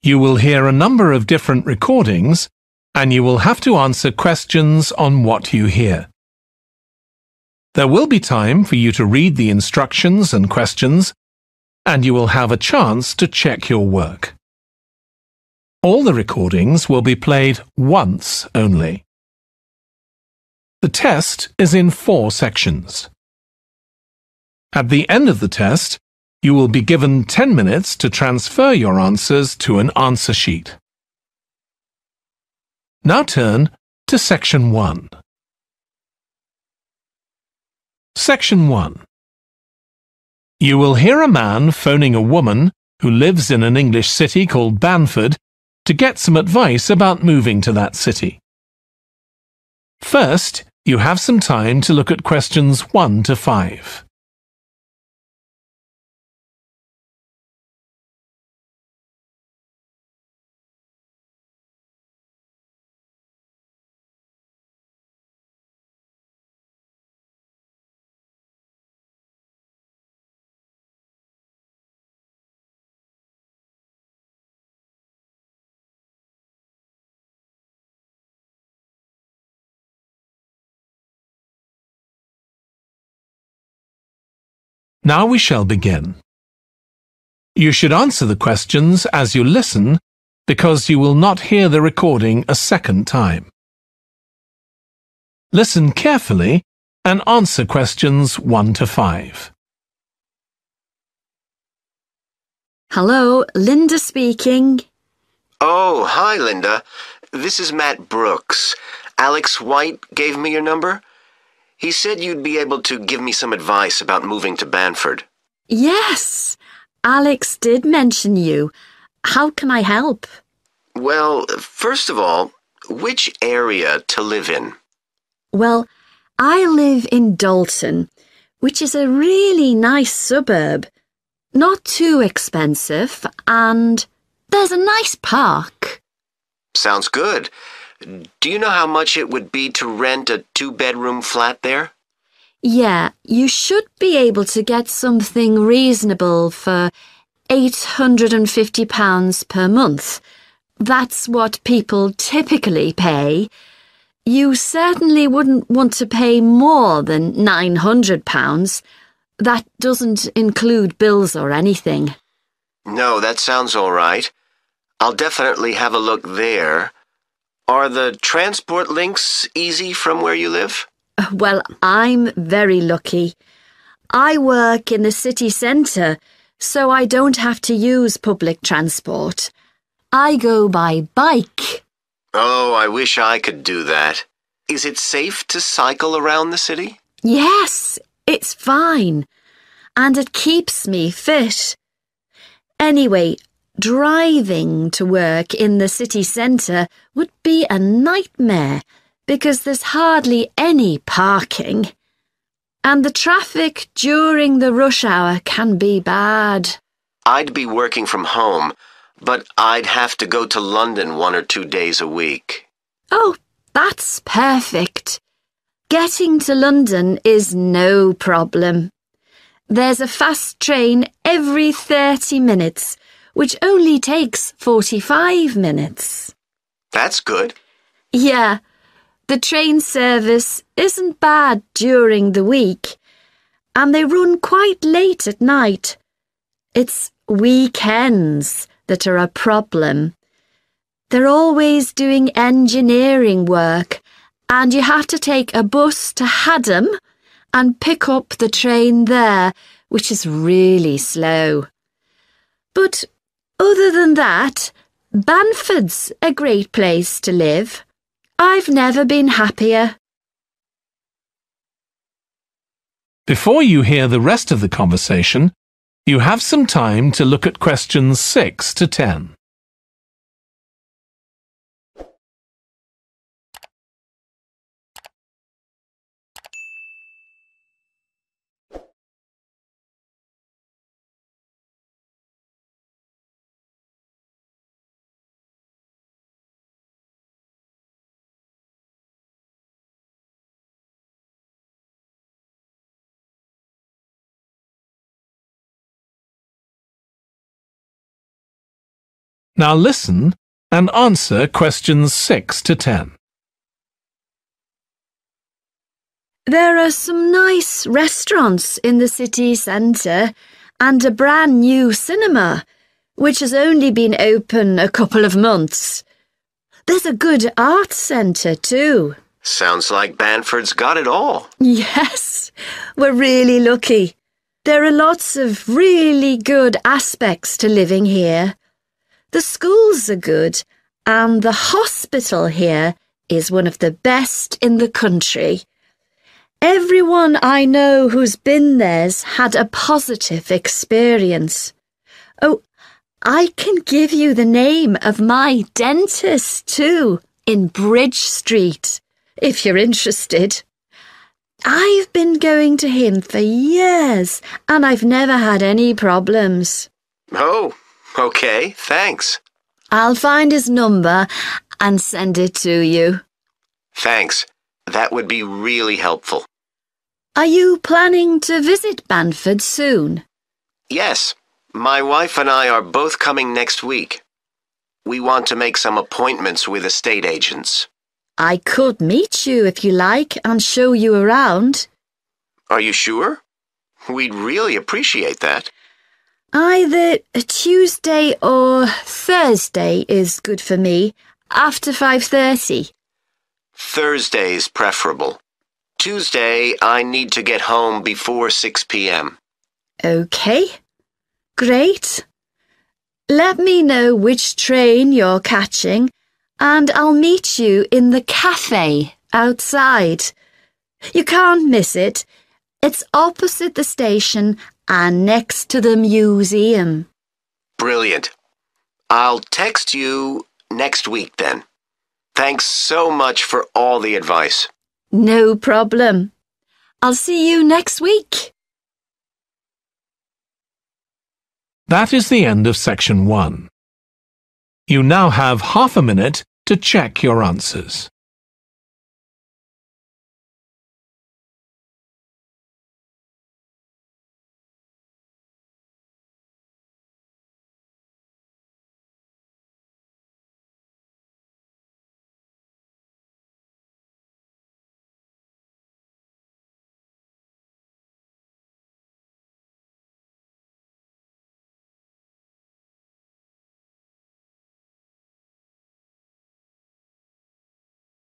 You will hear a number of different recordings, and you will have to answer questions on what you hear. There will be time for you to read the instructions and questions, and you will have a chance to check your work. All the recordings will be played once only. The test is in 4 sections. At the end of the test, you will be given 10 minutes to transfer your answers to an answer sheet. Now turn to Section 1. Section 1. You will hear a man phoning a woman who lives in an English city called Banford to get some advice about moving to that city. First, you have some time to look at questions 1 to 5. Now we shall begin. You should answer the questions as you listen because you will not hear the recording a second time. Listen carefully and answer questions 1 to 5. Hello, Linda speaking. Oh, hi, Linda. This is Matt Brooks. Alex White gave me your number. He said you'd be able to give me some advice about moving to Banford. Yes, Alex did mention you. How can I help? Well, first of all, which area to live in? Well, I live in Dalton, which is a really nice suburb. Not too expensive, and there's a nice park. Sounds good. Do you know how much it would be to rent a 2-bedroom flat there? Yeah, you should be able to get something reasonable for £850 per month. That's what people typically pay. You certainly wouldn't want to pay more than £900. That doesn't include bills or anything. No, that sounds all right. I'll definitely have a look there. Are the transport links easy from where you live? Well, I'm very lucky. I work in the city centre, so I don't have to use public transport. I go by bike. Oh, I wish I could do that. Is it safe to cycle around the city? Yes, it's fine. And it keeps me fit. Anyway, driving to work in the city centre would be a nightmare because there's hardly any parking. And the traffic during the rush hour can be bad. I'd be working from home, but I'd have to go to London 1 or 2 days a week. Oh, that's perfect. Getting to London is no problem. There's a fast train every 30 minutes, which only takes 45 minutes. That's good. Yeah, the train service isn't bad during the week, and they run quite late at night. It's weekends that are a problem. They're always doing engineering work, and you have to take a bus to Haddam and pick up the train there, which is really slow. But other than that, Banford's a great place to live. I've never been happier. Before you hear the rest of the conversation, you have some time to look at questions 6 to 10. Now listen and answer questions 6 to 10. There are some nice restaurants in the city centre and a brand new cinema, which has only been open a couple of months. There's a good arts centre too. Sounds like Banford's got it all. Yes, we're really lucky. There are lots of really good aspects to living here. The schools are good, and the hospital here is one of the best in the country. Everyone I know who's been there's had a positive experience. Oh, I can give you the name of my dentist too, in Bridge Street, if you're interested. I've been going to him for years, and I've never had any problems. Oh, okay, thanks. I'll find his number and send it to you. Thanks. That would be really helpful. Are you planning to visit Banford soon? Yes, my wife and I are both coming next week. We want to make some appointments with estate agents. I could meet you if you like and show you around. Are you sure? We'd really appreciate that. Either a Tuesday or Thursday is good for me, after 5:30. Thursday's preferable. Tuesday, I need to get home before 6 p.m. Okay, great. Let me know which train you're catching, and I'll meet you in the cafe outside. You can't miss it. It's opposite the station and next to the museum. Brilliant. I'll text you next week then. Thanks so much for all the advice. No problem. I'll see you next week. That is the end of section 1. You now have half a minute to check your answers.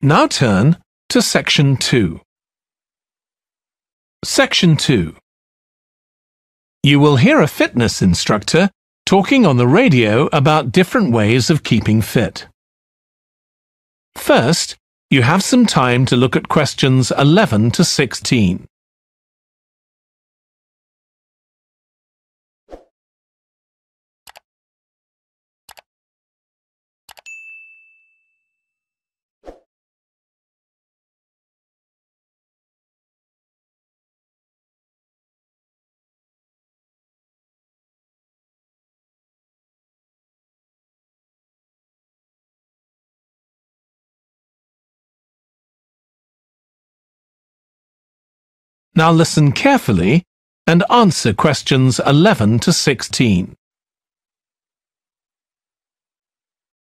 Now turn to section 2. Section 2. You will hear a fitness instructor talking on the radio about different ways of keeping fit. First, you have some time to look at questions 11 to 16. Now listen carefully and answer questions 11 to 16.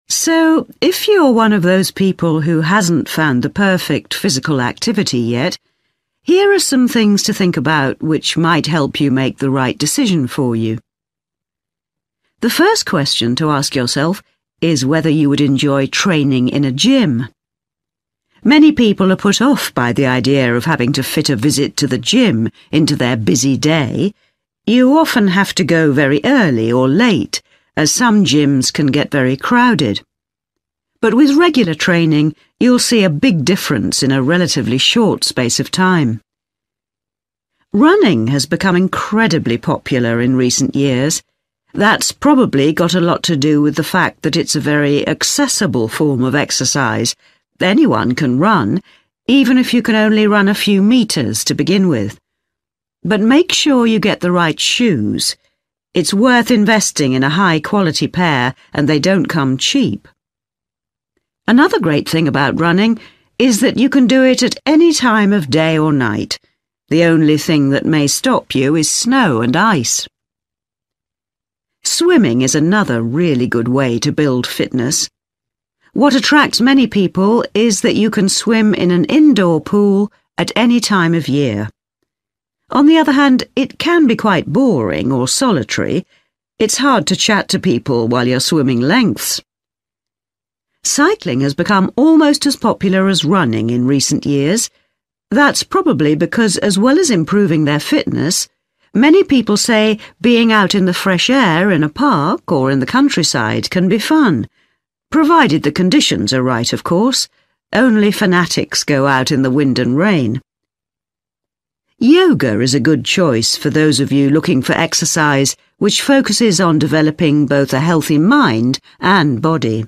So, if you're one of those people who hasn't found the perfect physical activity yet, here are some things to think about which might help you make the right decision for you. The first question to ask yourself is whether you would enjoy training in a gym. Many people are put off by the idea of having to fit a visit to the gym into their busy day. You often have to go very early or late, as some gyms can get very crowded. But with regular training, you'll see a big difference in a relatively short space of time. Running has become incredibly popular in recent years. That's probably got a lot to do with the fact that it's a very accessible form of exercise. Anyone can run, even if you can only run a few meters to begin with. But make sure you get the right shoes. It's worth investing in a high-quality pair, and they don't come cheap. Another great thing about running is that you can do it at any time of day or night. The only thing that may stop you is snow and ice. Swimming is another really good way to build fitness. What attracts many people is that you can swim in an indoor pool at any time of year. On the other hand, it can be quite boring or solitary. It's hard to chat to people while you're swimming lengths. Cycling has become almost as popular as running in recent years. That's probably because, as well as improving their fitness, many people say being out in the fresh air in a park or in the countryside can be fun, provided the conditions are right, of course. Only fanatics go out in the wind and rain. Yoga is a good choice for those of you looking for exercise which focuses on developing both a healthy mind and body.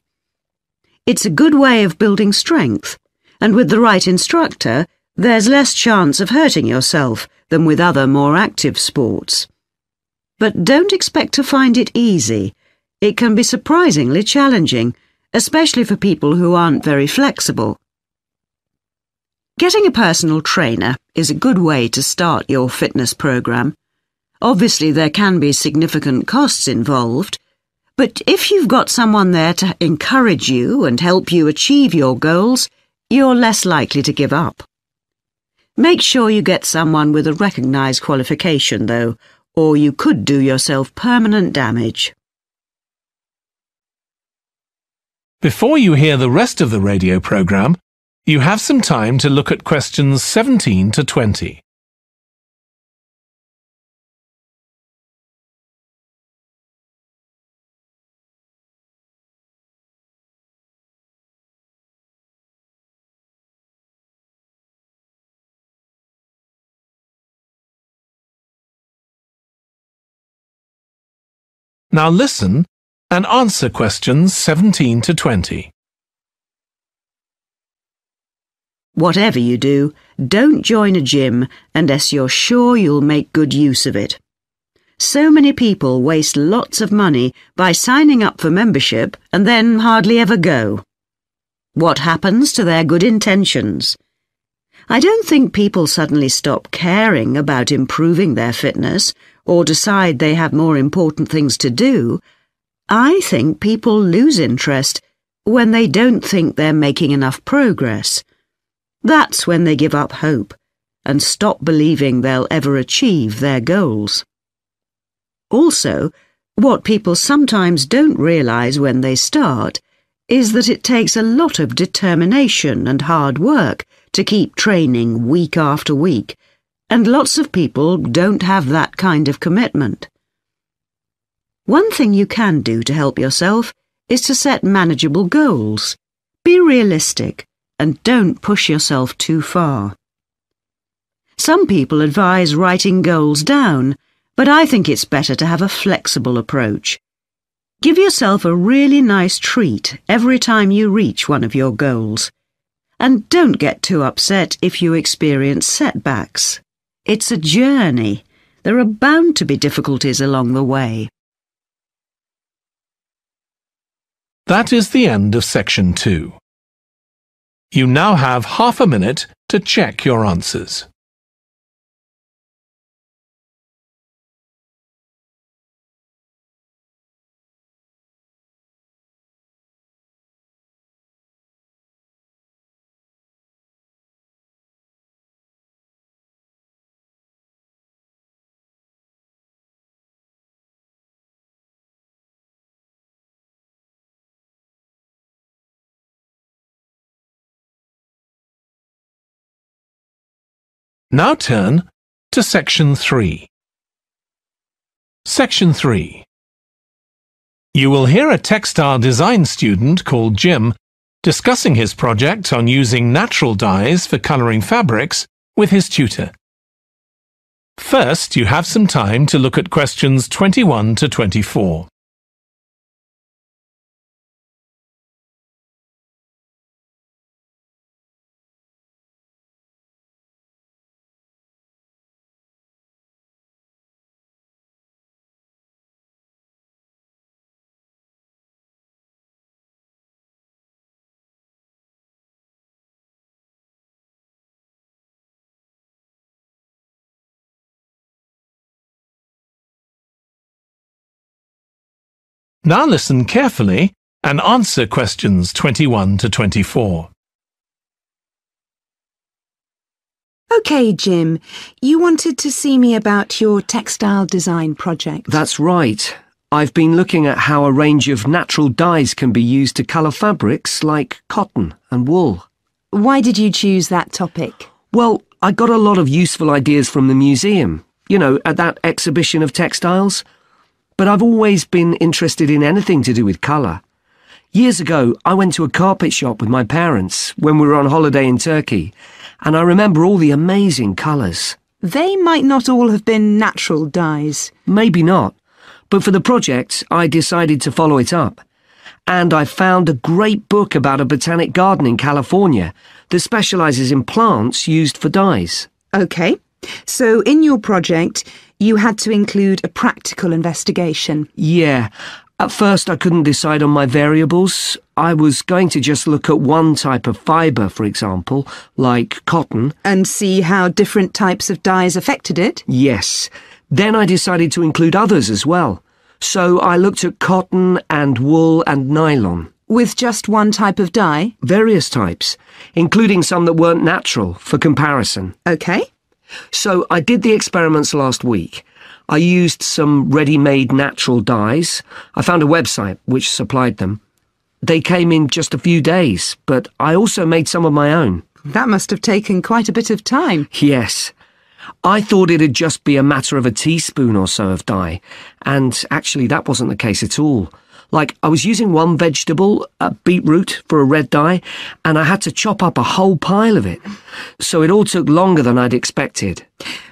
It's a good way of building strength, and with the right instructor, there's less chance of hurting yourself than with other more active sports. But don't expect to find it easy. It can be surprisingly challenging, especially for people who aren't very flexible. Getting a personal trainer is a good way to start your fitness program. Obviously, there can be significant costs involved, but if you've got someone there to encourage you and help you achieve your goals, you're less likely to give up. Make sure you get someone with a recognised qualification, though, or you could do yourself permanent damage. Before you hear the rest of the radio programme, you have some time to look at questions 17 to 20. Now listen and answer questions 17 to 20. Whatever you do, don't join a gym unless you're sure you'll make good use of it. So many people waste lots of money by signing up for membership and then hardly ever go. What happens to their good intentions? I don't think people suddenly stop caring about improving their fitness or decide they have more important things to do. I think people lose interest when they don't think they're making enough progress. That's when they give up hope and stop believing they'll ever achieve their goals. Also, what people sometimes don't realise when they start is that it takes a lot of determination and hard work to keep training week after week, and lots of people don't have that kind of commitment. One thing you can do to help yourself is to set manageable goals. Be realistic and don't push yourself too far. Some people advise writing goals down, but I think it's better to have a flexible approach. Give yourself a really nice treat every time you reach one of your goals. And don't get too upset if you experience setbacks. It's a journey. There are bound to be difficulties along the way. That is the end of section 2. You now have half a minute to check your answers. Now turn to section 3. Section 3. You will hear a textile design student called Jim discussing his project on using natural dyes for colouring fabrics with his tutor. First, you have some time to look at questions 21 to 24. Now listen carefully and answer questions 21 to 24. OK, Jim, you wanted to see me about your textile design project. That's right. I've been looking at how a range of natural dyes can be used to colour fabrics like cotton and wool. Why did you choose that topic? Well, I got a lot of useful ideas from the museum, at that exhibition of textiles. But I've always been interested in anything to do with colour. Years ago, I went to a carpet shop with my parents when we were on holiday in Turkey, and I remember all the amazing colours. They might not all have been natural dyes. Maybe not, but for the project, I decided to follow it up. And I found a great book about a botanic garden in California that specialises in plants used for dyes. OK, so in your project, you had to include a practical investigation. Yeah. At first I couldn't decide on my variables. I was going to just look at one type of fibre, for example, like cotton. And see how different types of dyes affected it? Yes. Then I decided to include others as well. So I looked at cotton and wool and nylon. With just one type of dye? Various types, including some that weren't natural, for comparison. OK. So I did the experiments last week. I used some ready-made natural dyes. I found a website which supplied them. They came in just a few days, but I also made some of my own. That must have taken quite a bit of time. Yes. I thought it'd just be a matter of a teaspoon or so of dye, and actually that wasn't the case at all. Like, I was using one vegetable, a beetroot, for a red dye, and I had to chop up a whole pile of it. So it all took longer than I'd expected.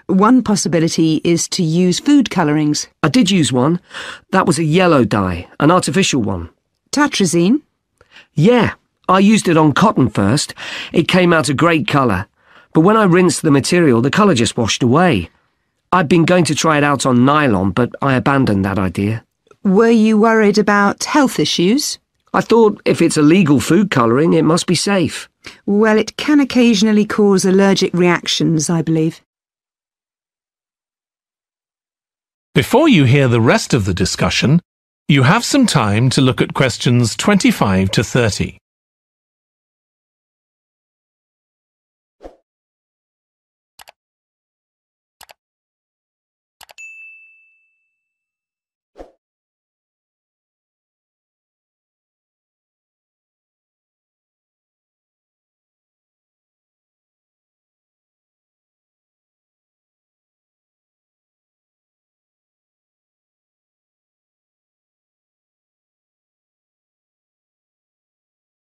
One possibility is to use food colourings. I did use one. That was a yellow dye, an artificial one. Tartrazine? Yeah, I used it on cotton first. It came out a great colour. But when I rinsed the material, the colour just washed away. I'd been going to try it out on nylon, but I abandoned that idea. Were you worried about health issues? I thought if it's illegal food colouring, it must be safe. Well, it can occasionally cause allergic reactions, I believe. Before you hear the rest of the discussion, you have some time to look at questions 25 to 30.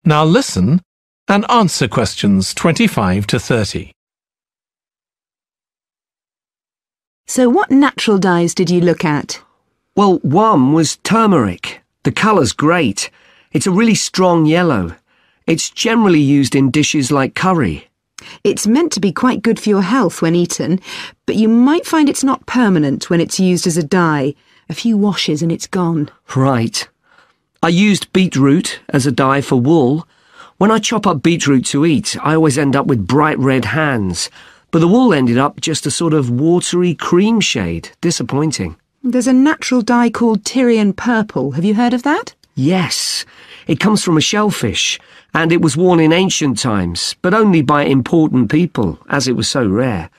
Now listen and answer questions 25 to 30. So what natural dyes did you look at? Well, one was turmeric. The colour's great. It's a really strong yellow. It's generally used in dishes like curry. It's meant to be quite good for your health when eaten, but you might find it's not permanent when it's used as a dye. A few washes and it's gone. Right. I used beetroot as a dye for wool. When I chop up beetroot to eat, I always end up with bright red hands. But the wool ended up just a sort of watery cream shade. Disappointing. There's a natural dye called Tyrian purple. Have you heard of that? Yes. It comes from a shellfish, and it was worn in ancient times, but only by important people, as it was so rare.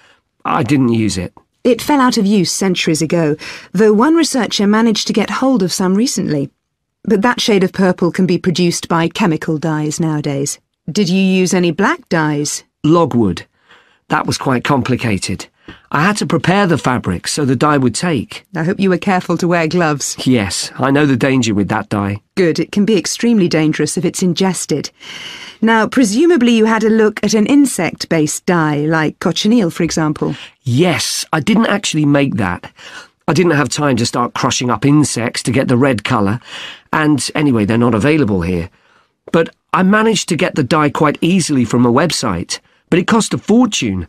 I didn't use it. It fell out of use centuries ago, though one researcher managed to get hold of some recently. But that shade of purple can be produced by chemical dyes nowadays. Did you use any black dyes? Logwood. That was quite complicated. I had to prepare the fabric so the dye would take. I hope you were careful to wear gloves. Yes, I know the danger with that dye. Good, it can be extremely dangerous if it's ingested. Now, presumably you had a look at an insect-based dye, like cochineal, for example. Yes, I didn't actually make that. I didn't have time to start crushing up insects to get the red colour, and anyway, they're not available here. But I managed to get the dye quite easily from a website, but it cost a fortune.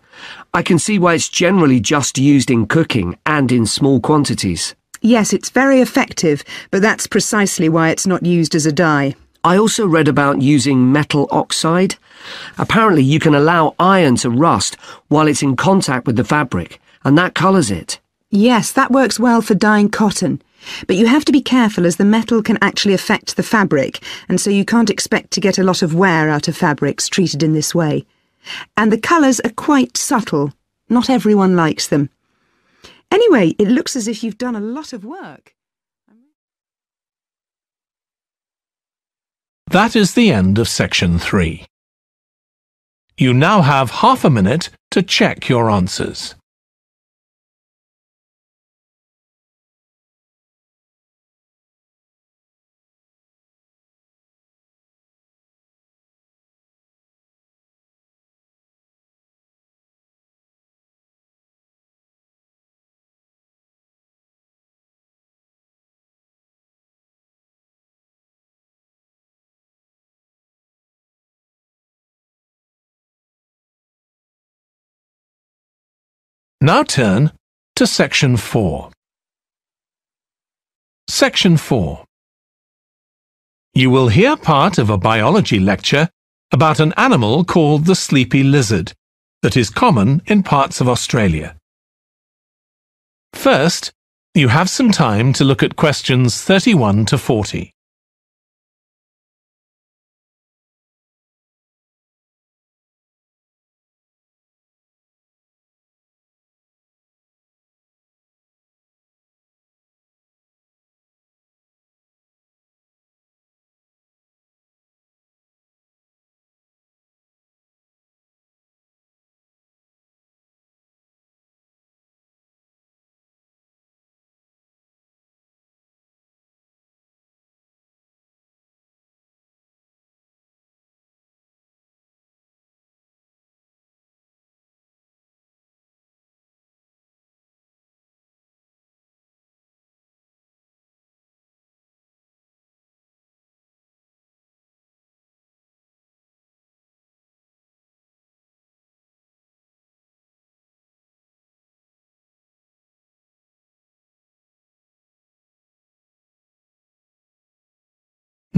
I can see why it's generally just used in cooking and in small quantities. Yes, it's very effective, but that's precisely why it's not used as a dye. I also read about using metal oxide. Apparently you can allow iron to rust while it's in contact with the fabric, and that colours it. Yes, that works well for dyeing cotton. But you have to be careful as the metal can actually affect the fabric, and so you can't expect to get a lot of wear out of fabrics treated in this way. And the colours are quite subtle. Not everyone likes them. Anyway, it looks as if you've done a lot of work. That is the end of section 3. You now have half a minute to check your answers. Now turn to section 4. Section 4. You will hear part of a biology lecture about an animal called the sleepy lizard that is common in parts of Australia. First, you have some time to look at questions 31 to 40.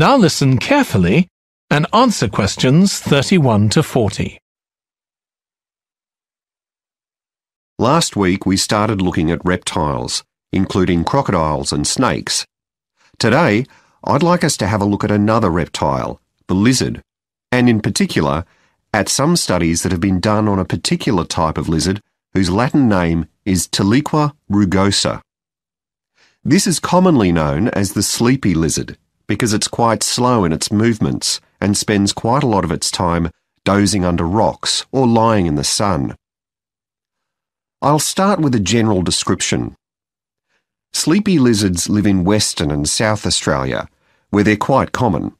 Now listen carefully and answer questions 31 to 40. Last week we started looking at reptiles, including crocodiles and snakes. Today, I'd like us to have a look at another reptile, the lizard, and in particular, at some studies that have been done on a particular type of lizard whose Latin name is Tiliqua rugosa. This is commonly known as the sleepy lizard because it's quite slow in its movements and spends quite a lot of its time dozing under rocks or lying in the sun. I'll start with a general description. Sleepy lizards live in Western and South Australia, where they're quite common.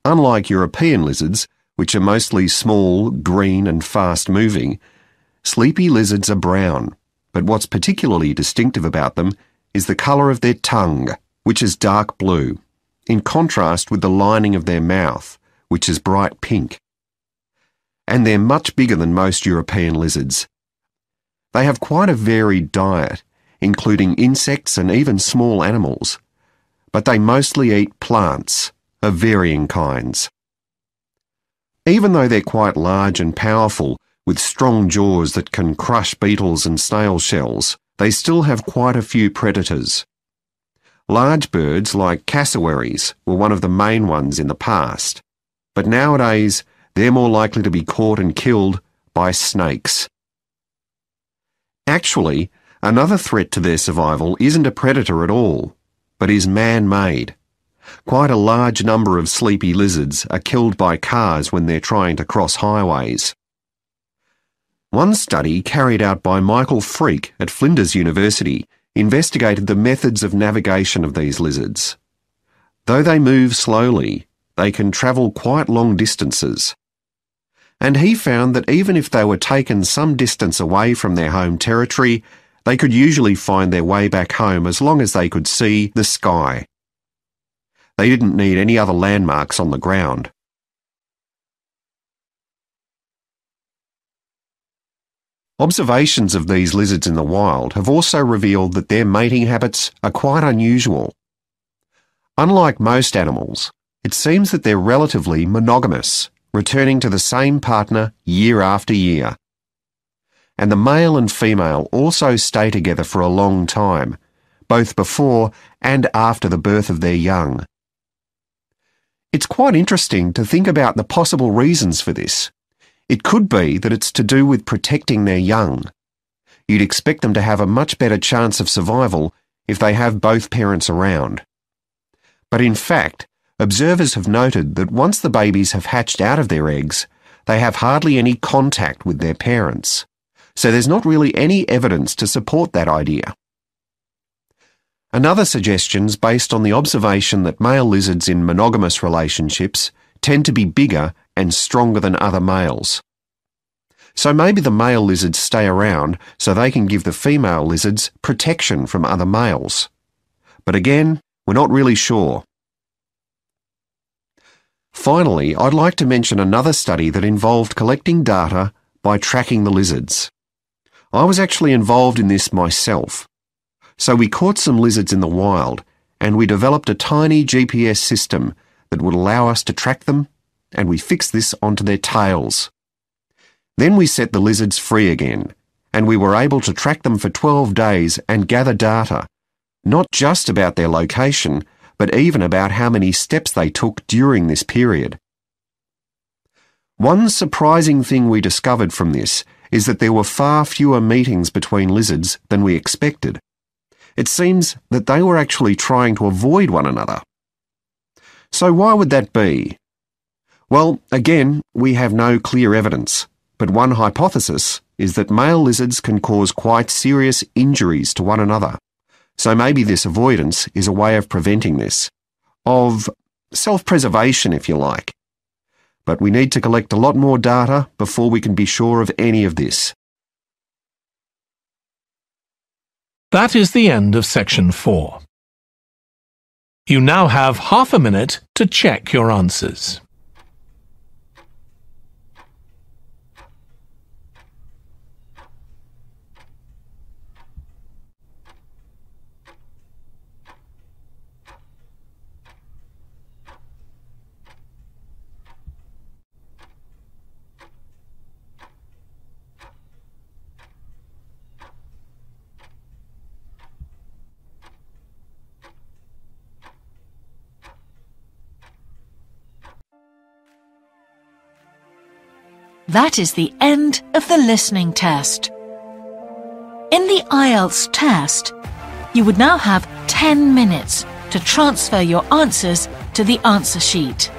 Unlike European lizards, which are mostly small, green and fast-moving, sleepy lizards are brown, but what's particularly distinctive about them is the colour of their tongue, which is dark blue, in contrast with the lining of their mouth, which is bright pink. And they're much bigger than most European lizards. They have quite a varied diet, including insects and even small animals, but they mostly eat plants of varying kinds. Even though they're quite large and powerful, with strong jaws that can crush beetles and snail shells, they still have quite a few predators. Large birds like cassowaries were one of the main ones in the past, but nowadays they're more likely to be caught and killed by snakes. Actually, another threat to their survival isn't a predator at all, but is man-made. Quite a large number of sleepy lizards are killed by cars when they're trying to cross highways. One study carried out by Michael Freak at Flinders University investigated the methods of navigation of these lizards. Though they move slowly, they can travel quite long distances. And he found that even if they were taken some distance away from their home territory, they could usually find their way back home as long as they could see the sky. They didn't need any other landmarks on the ground. Observations of these lizards in the wild have also revealed that their mating habits are quite unusual. Unlike most animals, it seems that they're relatively monogamous, returning to the same partner year after year. And the male and female also stay together for a long time, both before and after the birth of their young. It's quite interesting to think about the possible reasons for this. It could be that it's to do with protecting their young. You'd expect them to have a much better chance of survival if they have both parents around. But in fact, observers have noted that once the babies have hatched out of their eggs, they have hardly any contact with their parents. So there's not really any evidence to support that idea. Another suggestion's based on the observation that male lizards in monogamous relationships tend to be bigger and stronger than other males. So maybe the male lizards stay around so they can give the female lizards protection from other males. But again, we're not really sure. Finally, I'd like to mention another study that involved collecting data by tracking the lizards. I was actually involved in this myself. So we caught some lizards in the wild and we developed a tiny GPS system that would allow us to track them, and we fixed this onto their tails. Then we set the lizards free again, and we were able to track them for 12 days and gather data, not just about their location, but even about how many steps they took during this period. One surprising thing we discovered from this is that there were far fewer meetings between lizards than we expected. It seems that they were actually trying to avoid one another. So why would that be? Well, again, we have no clear evidence, but one hypothesis is that male lizards can cause quite serious injuries to one another. So maybe this avoidance is a way of preventing this, of self-preservation if you like. But we need to collect a lot more data before we can be sure of any of this. That is the end of section 4. You now have half a minute to check your answers. That is the end of the listening test. In the Ielts test, you would now have 10 minutes to transfer your answers to the answer sheet.